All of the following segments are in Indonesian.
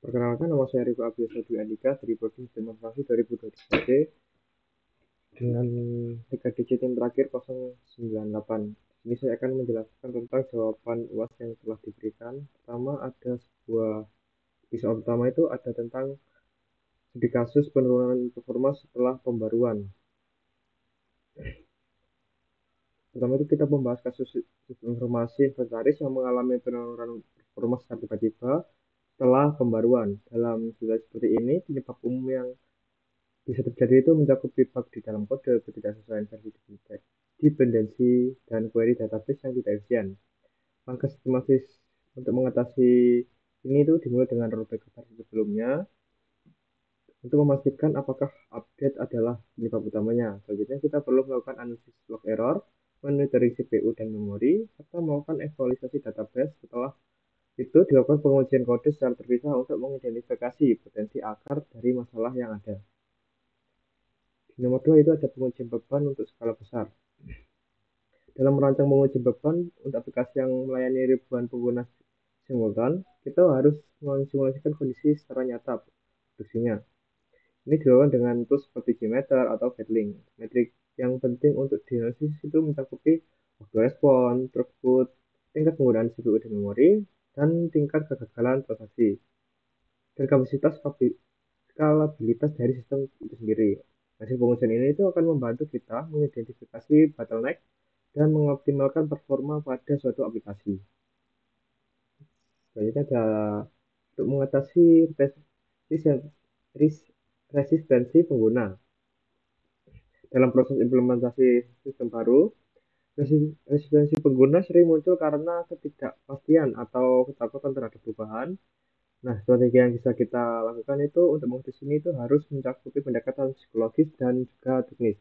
Perkenalkan, nama saya Riko Abdullah Dwi Andika dari Prodi Sistem Informasi 2023D dengan tiga digit yang terakhir 098. Ini saya akan menjelaskan tentang jawaban UAS yang telah diberikan. Pertama, ada sebuah soal pertama itu ada tentang studi kasus penurunan performa setelah pembaruan. Pertama itu kita membahas kasus sistem informasi inventaris yang mengalami penurunan performa secara tiba-tiba setelah pembaruan. Dalam situasi seperti ini, penyebab umum yang bisa terjadi itu mencakup feedback di dalam kode, ketidaksesuaian versi dependensi, dan query database yang tidak efisien. Langkah sistematis untuk mengatasi ini itu dimulai dengan rollback ke versi sebelumnya untuk memastikan apakah update adalah penyebab utamanya. Selanjutnya kita perlu melakukan analisis log error, monitoring CPU dan memori, serta melakukan evaluasi database. Setelah itu dilakukan pengujian kode secara terpisah untuk mengidentifikasi potensi akar dari masalah yang ada. Di nomor 2 itu ada pengujian beban untuk skala besar. Dalam merancang pengujian beban untuk aplikasi yang melayani ribuan pengguna simultan, kita harus mensimulasikan kondisi secara nyata produksinya. Ini dilakukan dengan tools seperti Gmeter atau Gatling. Metrik yang penting untuk dianalisis itu mencakupi waktu respon, throughput, tingkat penggunaan CPU dan memori, dan tingkat kegagalan transaksi, dan kapasitas skalabilitas dari sistem itu sendiri. Hasil pengujian ini itu akan membantu kita mengidentifikasi bottleneck dan mengoptimalkan performa pada suatu aplikasi. Selanjutnya ada untuk mengatasi resistensi pengguna. Dalam proses implementasi sistem baru, resistensi pengguna sering muncul karena ketidakpastian atau ketakutan terhadap perubahan. Nah, strategi yang bisa kita lakukan itu untuk mengatasi ini itu harus mencakupi pendekatan psikologis dan juga teknis.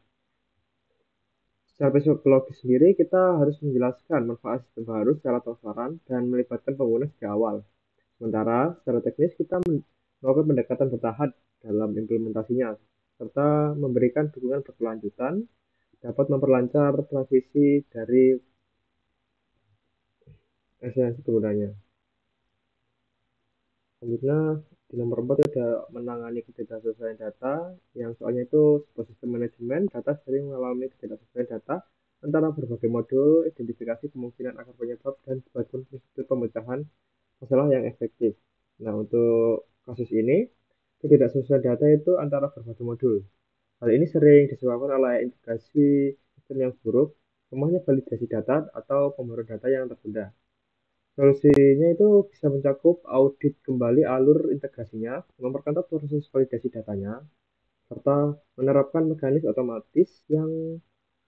Secara psikologis sendiri, kita harus menjelaskan manfaat sistem baru secara transparan dan melibatkan pengguna sejak awal. Sementara secara teknis, kita melakukan pendekatan bertahap dalam implementasinya, serta memberikan dukungan berkelanjutan dapat memperlancar transisi dari esensi penggunanya. Selanjutnya, di nomor 4 ada menangani ketidaksesuaian data, yang soalnya itu sebuah sistem manajemen data sering mengalami ketidaksesuaian data antara berbagai modul, identifikasi kemungkinan akar penyebab, dan sebagian prosedur pemecahan masalah yang efektif. Nah, untuk kasus ini, ketidaksesuaian data itu antara berbagai modul. Hal ini sering disebabkan oleh integrasi sistem yang buruk, lemahnya validasi data, atau pembaruan data yang tertunda. Solusinya itu bisa mencakup audit kembali alur integrasinya, memperketat proses validasi datanya, serta menerapkan mekanisme otomatis yang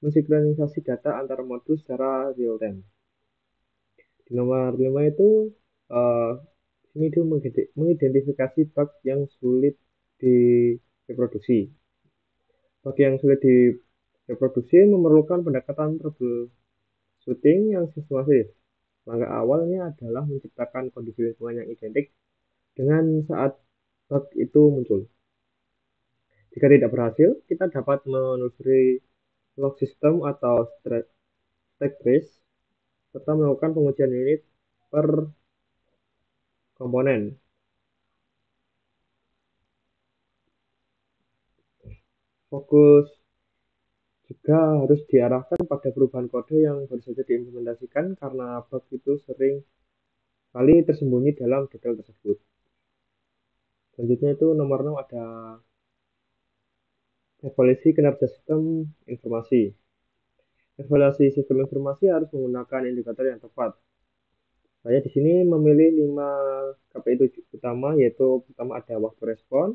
mensinkronisasi data antar modul secara real time. Di nomor 5 itu uh, ini itu mengidentifikasi bug yang sulit direproduksi. Bug yang sulit direproduksi memerlukan pendekatan troubleshooting yang sistematis. Langkah awalnya adalah menciptakan kondisi lingkungan yang identik dengan saat bug itu muncul. Jika tidak berhasil, kita dapat menelusuri log system atau stack trace serta melakukan pengujian unit per komponen. Fokus juga harus diarahkan pada perubahan kode yang baru saja diimplementasikan karena bug itu sering kali tersembunyi dalam detail tersebut. Selanjutnya itu nomor 6 ada evaluasi kinerja sistem informasi. Evaluasi sistem informasi harus menggunakan indikator yang tepat. Saya di sini memilih 5 KPI utama, yaitu pertama ada waktu respon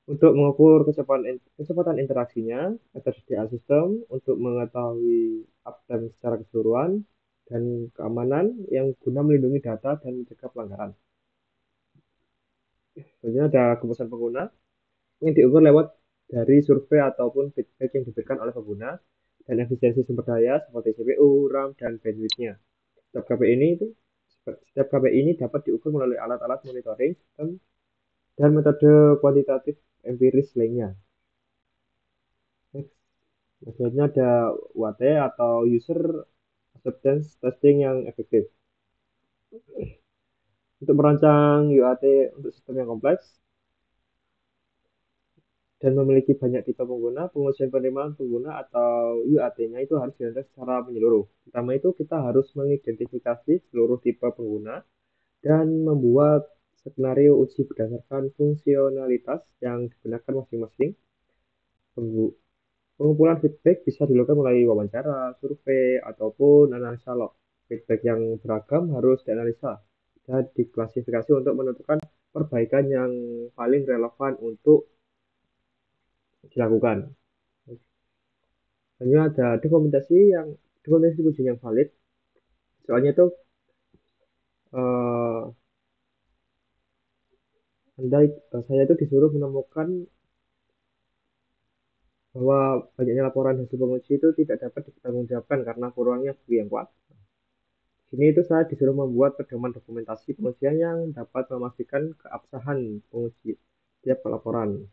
untuk mengukur kecepatan interaksinya, ketersediaan sistem untuk mengetahui uptime secara keseluruhan, dan keamanan yang guna melindungi data dan mencegah pelanggaran. Selanjutnya ada kepuasan pengguna yang diukur lewat dari survei ataupun feedback yang diberikan oleh pengguna, dan efisiensi sumber daya seperti CPU, RAM, dan bandwidth-nya. Setiap KPI ini dapat diukur melalui alat-alat monitoring sistem dan metode kuantitatif empiris lainnya. Selanjutnya ada UAT atau User Acceptance Testing yang efektif. Untuk merancang UAT untuk sistem yang kompleks dan memiliki banyak tipe pengguna, pengujian penerimaan pengguna atau UAT-nya itu harus dirancang secara menyeluruh. Pertama itu kita harus mengidentifikasi seluruh tipe pengguna dan membuat skenario uji berdasarkan fungsionalitas yang digunakan masing-masing. Pengumpulan feedback bisa dilakukan melalui wawancara, survei, ataupun analisa log. Feedback yang beragam harus dianalisa dan diklasifikasi untuk menentukan perbaikan yang paling relevan untuk dilakukan. Hanya ada dokumentasi ujian yang valid. Soalnya itu eh, saya itu disuruh menemukan bahwa banyaknya laporan hasil penguji itu tidak dapat dipertanggungjawabkan karena kurangnya bukti yang kuat. Sini itu saya disuruh membuat pedoman dokumentasi pengujian yang dapat memastikan keabsahan penguji tiap laporan.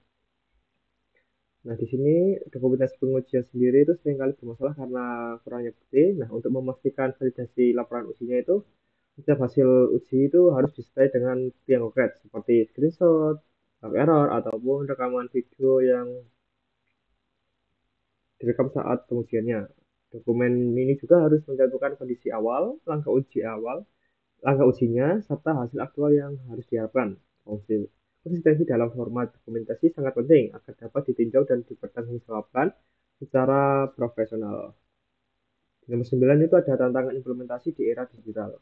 Nah, di sini dokumentasi pengujian sendiri itu seringkali bermasalah karena kurangnya bukti. Nah, untuk memastikan validasi laporan ujinya itu, setiap hasil uji itu harus disertai dengan bukti yang konkret, seperti screenshot, log error, ataupun rekaman video yang direkam saat pengujiannya. Dokumen ini juga harus mencantumkan kondisi awal, langkah ujinya, serta hasil aktual yang harus diharapkan. Konsistensi dalam format dokumentasi sangat penting agar dapat ditinjau dan dipertanggungjawabkan secara profesional. Nomor 9 itu ada tantangan implementasi di era digital.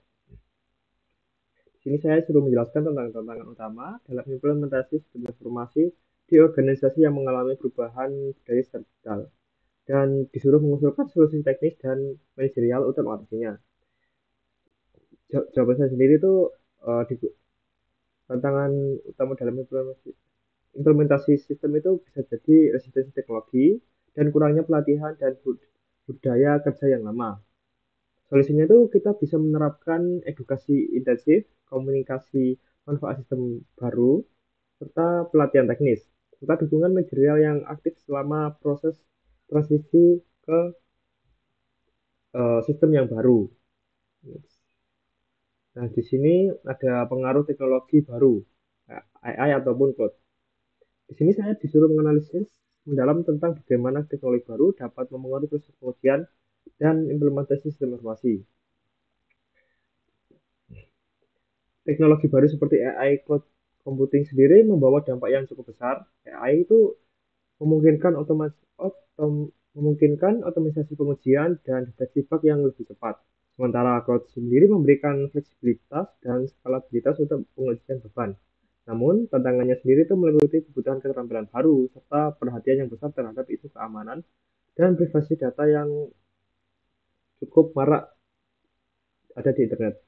Di sini saya sudah menjelaskan tentang tantangan utama dalam implementasi sistem informasi di organisasi yang mengalami perubahan budaya secara digital dan disuruh mengusulkan solusi teknis dan manajerial untuk mengatasinya. Jawaban saya sendiri itu di tantangan utama dalam implementasi sistem itu bisa jadi resistensi teknologi dan kurangnya pelatihan dan budaya kerja yang lama. Solusinya itu kita bisa menerapkan edukasi intensif, komunikasi manfaat sistem baru, serta pelatihan teknis, serta dukungan material yang aktif selama proses transisi ke sistem yang baru. Nah, di sini ada pengaruh teknologi baru, AI ataupun cloud. Di sini saya disuruh menganalisis mendalam tentang bagaimana teknologi baru dapat mempengaruhi proses pengujian dan implementasi sistem informasi. Teknologi baru seperti AI cloud computing sendiri membawa dampak yang cukup besar. AI itu memungkinkan memungkinkan otomatisasi pengujian dan deteksi bug yang lebih cepat. Sementara cloud sendiri memberikan fleksibilitas dan skalabilitas untuk pengujian beban. Namun, tantangannya sendiri itu meliputi kebutuhan keterampilan baru serta perhatian yang besar terhadap isu keamanan dan privasi data yang cukup marak ada di internet,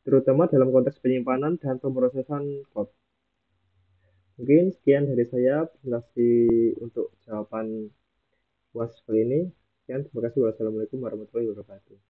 terutama dalam konteks penyimpanan dan pemrosesan cloud. Mungkin sekian dari saya presentasi untuk jawaban UAS kali ini. Sekian, terima kasih. Wassalamualaikum warahmatullahi wabarakatuh.